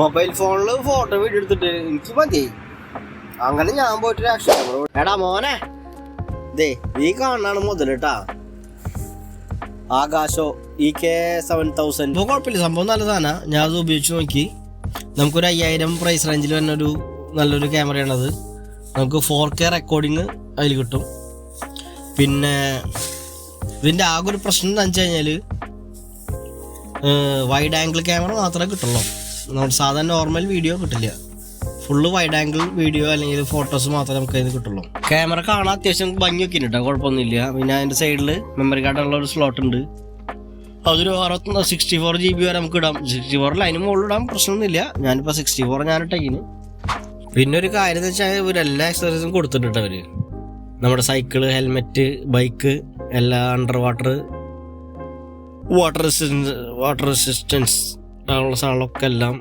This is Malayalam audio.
മൊബൈൽ ഫോണിൽ ഫോട്ടോ വീഡിയോ എടുത്തിട്ട് എനിക്ക് മതി. അങ്ങനെ ഞാൻ പോയിട്ട് ആക്ഷൻ. എടാ മോനെ, ദേ ഈ കാണാണ് മുതൽ കേട്ടാ, ആകാശോ EK7000. ഇപ്പോൾ കുഴപ്പമില്ല, സംഭവം നല്ല സാധനം. ഞാൻ അത് ഉപയോഗിച്ച് നോക്കി. നമുക്കൊരു 5000 പ്രൈസ് റേഞ്ചിൽ തന്നെ ഒരു നല്ലൊരു ക്യാമറയാണത്. നമുക്ക് 4K റെക്കോർഡിങ് അതിൽ കിട്ടും. പിന്നെ ഇതിൻ്റെ ആകെ ഒരു പ്രശ്നം എന്താണെന്ന് വെച്ച് കഴിഞ്ഞാൽ വൈഡ് ആംഗിൾ ക്യാമറ മാത്രമേ കിട്ടുള്ളൂ. നമ്മുടെ സാധാരണ നോർമൽ വീഡിയോ കിട്ടില്ല. ഫുള്ള് വൈഡ് ആംഗിൾ വീഡിയോ അല്ലെങ്കിൽ ഫോട്ടോസ് മാത്രമേ നമുക്ക് അതിന് കിട്ടുള്ളൂ. ക്യാമറ കാണാൻ അത്യാവശ്യം ഭംഗിയൊക്കെ ഉണ്ട്, കുഴപ്പമൊന്നുമില്ല. പിന്നെ അതിൻ്റെ സൈഡിൽ മെമ്മറി കാർഡുള്ള ഒരു സ്ലോട്ട് ഉണ്ട്. അതൊരു 64 GB വരെ നമുക്ക് ഇടാം. 64 അതിന് മുകളിൽ ഇടാൻ പ്രശ്നമൊന്നുമില്ല. ഞാനിപ്പോൾ 64 ഞാനിട്ടേക്കിന്. പിന്നെ ഒരു കാര്യം എന്ന് വെച്ചാൽ ഇവരെല്ലാ ആക്സസറീസും കൊടുത്തിട്ടുണ്ട് അവർ. നമ്മുടെ സൈക്കിള്, ഹെൽമെറ്റ്, ബൈക്ക്, എല്ലാ അണ്ടർ വാട്ടർ റെസിസ്റ്റൻസ് ഉള്ള സാധനങ്ങളൊക്കെ എല്ലാം